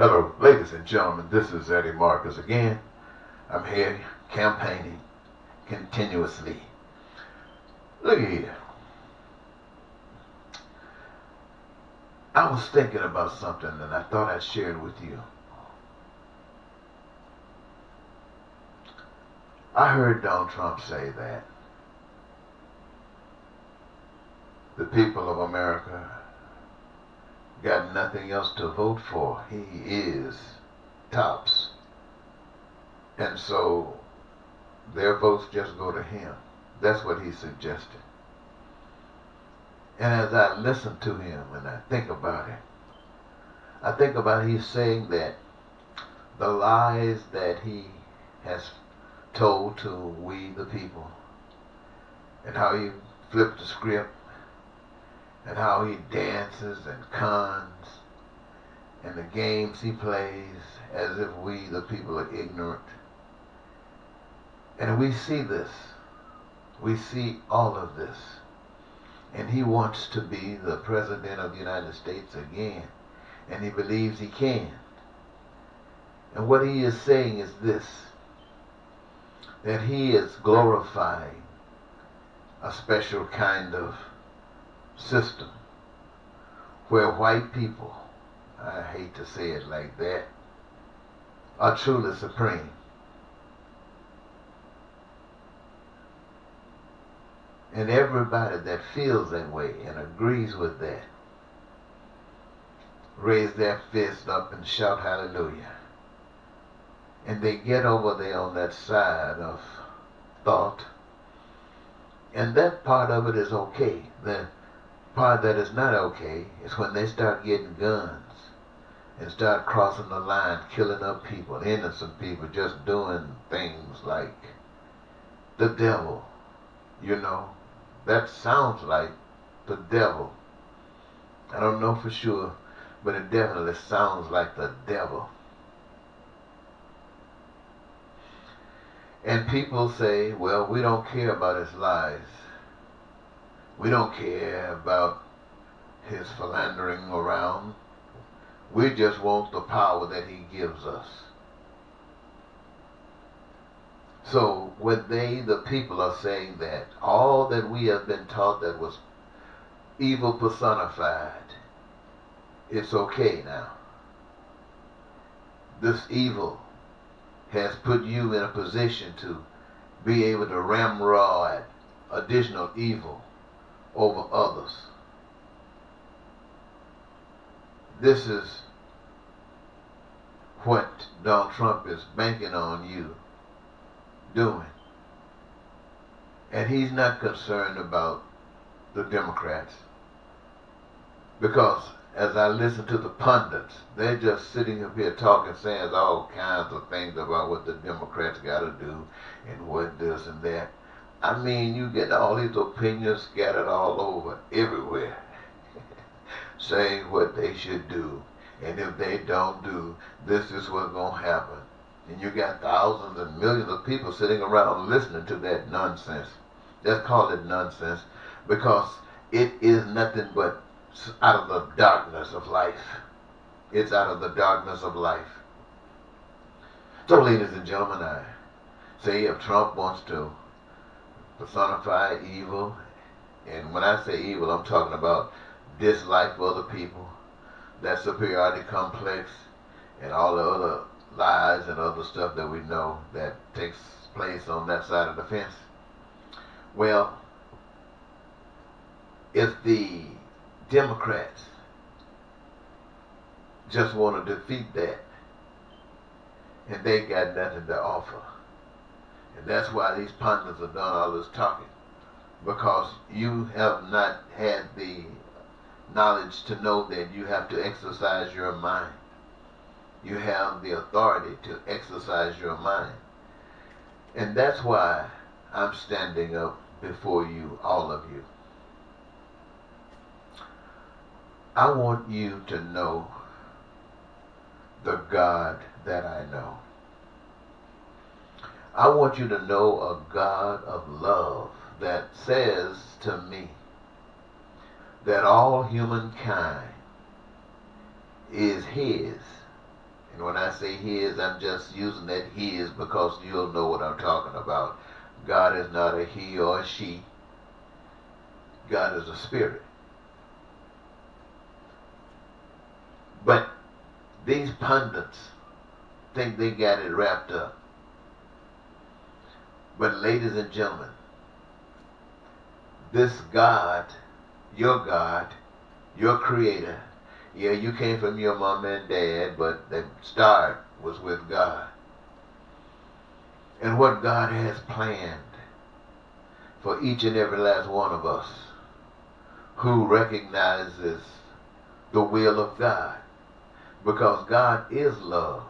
Hello, ladies and gentlemen, this is Eddie Marcus again. I'm here campaigning continuously. Look at here. I was thinking about something and I thought I'd share it with you. I heard Donald Trump say that the people of America got nothing else to vote for. He is tops. And so their votes just go to him. That's what he suggested. And as I listen to him and I think about he's saying that the lies that he has told to we the people, and how he flipped the script, and how he dances and cons, and the games he plays as if we the people are ignorant. And we see this. We see all of this. And he wants to be the President of the United States again. And he believes he can. And what he is saying is this, that he is glorifying a special kind of system where white people, I hate to say it like that, are truly supreme. And everybody that feels that way and agrees with that, raise their fist up and shout hallelujah. And they get over there on that side of thought. And that part of it is okay. The part that is not okay is when they start getting guns and start crossing the line, killing up people, innocent people, just doing things like the devil, you know. That sounds like the devil. I don't know for sure, but it definitely sounds like the devil. And people say, well, we don't care about his lies. We don't care about his philandering around. We just want the power that he gives us. So when they, the people, are saying that all that we have been taught that was evil personified, it's okay now. This evil has put you in a position to be able to ramrod additional evil over others. This is what Donald Trump is banking on you doing. And he's not concerned about the Democrats, because as I listen to the pundits, they're just sitting up here talking, saying all kinds of things about what the Democrats got to do and what this and that. I mean, you get all these opinions scattered all over, everywhere, saying what they should do. And if they don't do, this is what's going to happen. And you got thousands and millions of people sitting around listening to that nonsense. Let's call it nonsense, because it is nothing but out of the darkness of life. It's out of the darkness of life. So, ladies and gentlemen, I say if Trump wants to personify evil, and when I say evil, I'm talking about dislike for other people, that superiority complex, and all the other lies and other stuff that we know that takes place on that side of the fence. Well, if the Democrats just want to defeat that, and they got nothing to offer, and that's why these pundits have done all this talking, because you have not had the knowledge to know that you have to exercise your mind. You have the authority to exercise your mind. And that's why I'm standing up before you, all of you. I want you to know the God that I know. I want you to know a God of love that says to me that all humankind is his And when I say his, I'm just using that his because you'll know what I'm talking about. God is not a he or a she. God is a spirit. But these pundits think they got it wrapped up. But ladies and gentlemen, this God, your creator, yeah, you came from your mom and dad, but the start was with God. And what God has planned for each and every last one of us who recognizes the will of God. Because God is love.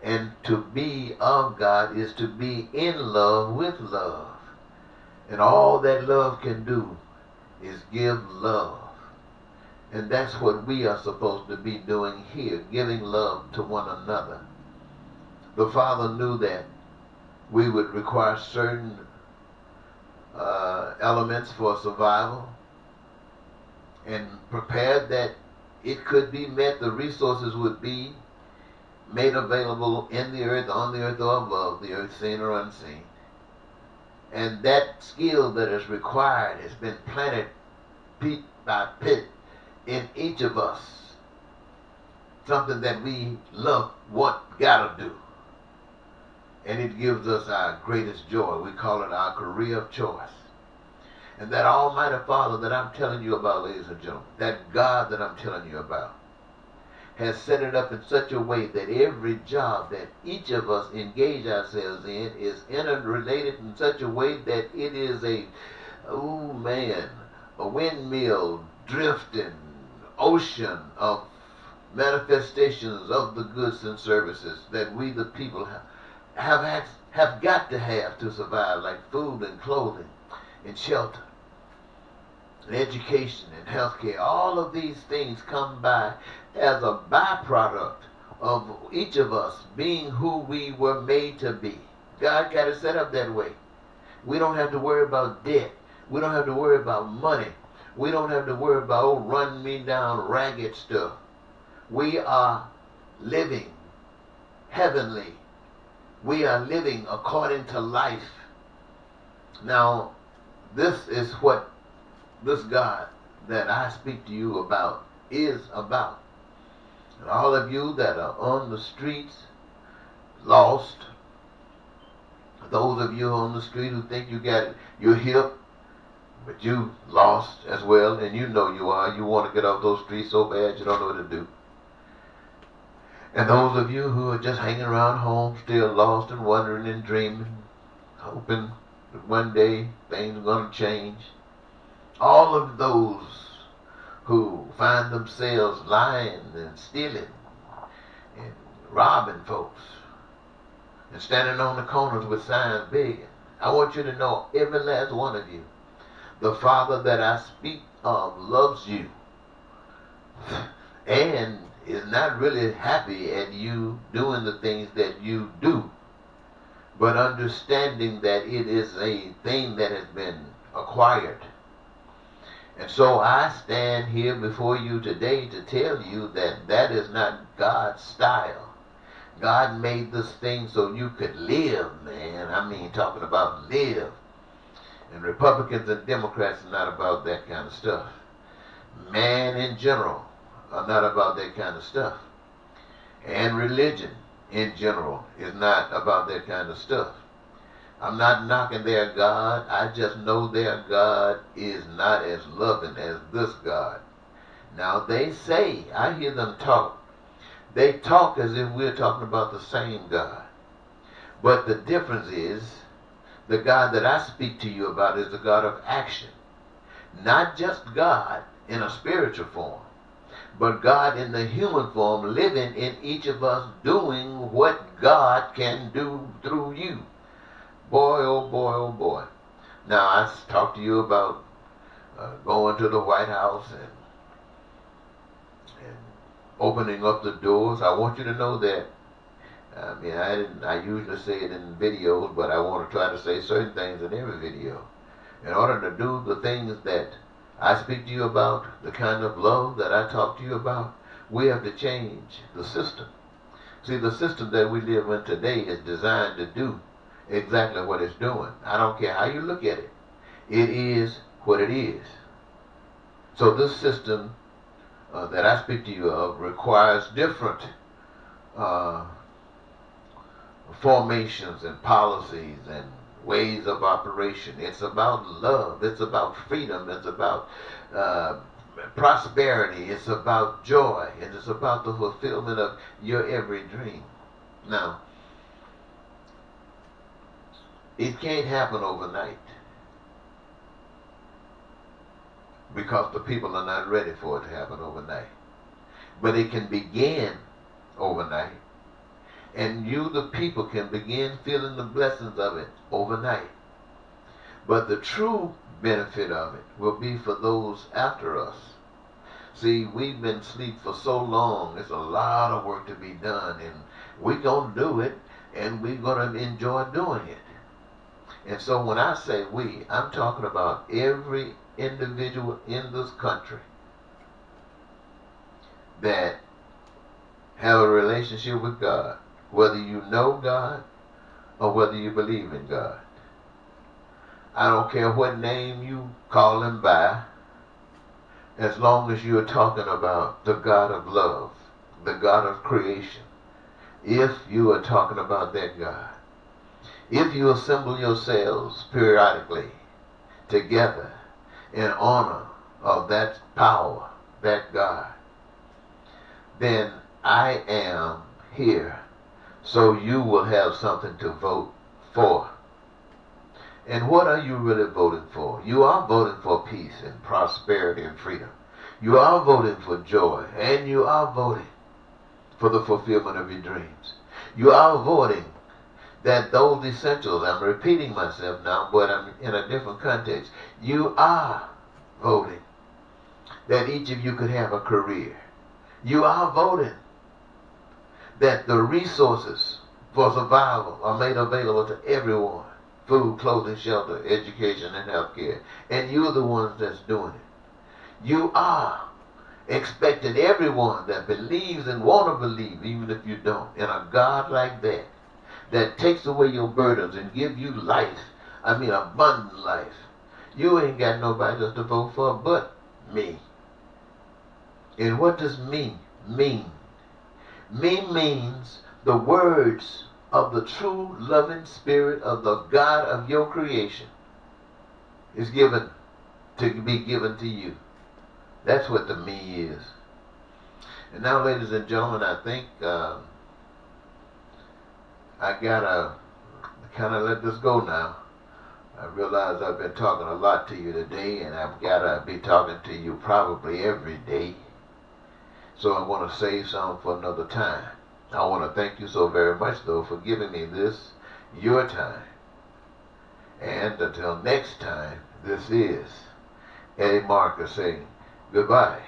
And to be of God is to be in love with love. And all that love can do is give love. And that's what we are supposed to be doing here, giving love to one another. The Father knew that we would require certain elements for survival and prepared that it could be met, the resources would be made available in the earth, on the earth, or above the earth, seen or unseen. And that skill that is required has been planted pit by pit in each of us. Something that we love, gotta do. And it gives us our greatest joy. We call it our career of choice. And that Almighty Father that I'm telling you about, ladies and gentlemen, that God that I'm telling you about, has set it up in such a way that every job that each of us engage ourselves in is interrelated in such a way that it is a windmill drifting ocean of manifestations of the goods and services that we the people have got to have to survive, like food and clothing and shelter and education and healthcare. All of these things come by as a byproduct of each of us being who we were made to be. God got it set up that way. We don't have to worry about debt. We don't have to worry about money. We don't have to worry about run me down ragged stuff. We are living heavenly. We are living according to life. Now, this is what this God that I speak to you about is about. And all of you that are on the streets, lost, those of you on the street who think you got it, you're hip, but you lost as well, and you know you are. You want to get off those streets so bad you don't know what to do. And those of you who are just hanging around home, still lost and wondering and dreaming, hoping that one day things are going to change. All of those who find themselves lying and stealing and robbing folks and standing on the corners with signs begging. I want you to know, every last one of you, the Father that I speak of loves you and is not really happy at you doing the things that you do, but understanding that it is a thing that has been acquired. And so I stand here before you today to tell you that that is not God's style. God made this thing so you could live, man. I mean, talking about live. And Republicans and Democrats are not about that kind of stuff. Man in general are not about that kind of stuff. And religion in general is not about that kind of stuff. I'm not knocking their God. I just know their God is not as loving as this God. Now they say, I hear them talk. They talk as if we're talking about the same God. But the difference is, the God that I speak to you about is the God of action. Not just God in a spiritual form, but God in the human form, living in each of us, doing what God can do through you. Boy, oh boy, oh boy. Now, I talked to you about going to the White House and opening up the doors. I want you to know that, I mean, I usually say it in videos, but I want to try to say certain things in every video. In order to do the things that I speak to you about, the kind of love that I talk to you about, we have to change the system. See, the system that we live in today is designed to do exactly what it's doing. I don't care how you look at it. It is what it is. So this system that I speak to you of requires different formations and policies and ways of operation. It's about love. It's about freedom. It's about prosperity. It's about joy. And it's about the fulfillment of your every dream. Now, it can't happen overnight because the people are not ready for it to happen overnight. But it can begin overnight. And you, the people, can begin feeling the blessings of it overnight. But the true benefit of it will be for those after us. See, we've been asleep for so long. There's a lot of work to be done. And we're going to do it. And we're going to enjoy doing it. And so when I say we, I'm talking about every individual in this country that have a relationship with God, whether you know God or whether you believe in God. I don't care what name you call him by, as long as you're talking about the God of love, the God of creation. If you are talking about that God, if you assemble yourselves periodically together in honor of that power, that God, then I am here so you will have something to vote for. And what are you really voting for? You are voting for peace and prosperity and freedom. You are voting for joy, and you are voting for the fulfillment of your dreams. You are voting that those essentials, I'm repeating myself now, but I'm in a different context. You are voting that each of you could have a career. You are voting that the resources for survival are made available to everyone. Food, clothing, shelter, education, and health care. And you're the ones that's doing it. You are expecting everyone that believes and want to believe, even if you don't, in a God like that, that takes away your burdens and give you life. I mean abundant life. You ain't got nobody else to vote for but me. And what does me mean? Me means the words of the true loving spirit of the God of your creation is given to be given to you. That's what the me is. And now, ladies and gentlemen, I think I gotta kind of let this go now. I realize I've been talking a lot to you today, and I've gotta be talking to you probably every day. So I want to save some for another time. I want to thank you so very much, though, for giving me this, your time. And until next time, this is Eddie Marcus saying goodbye.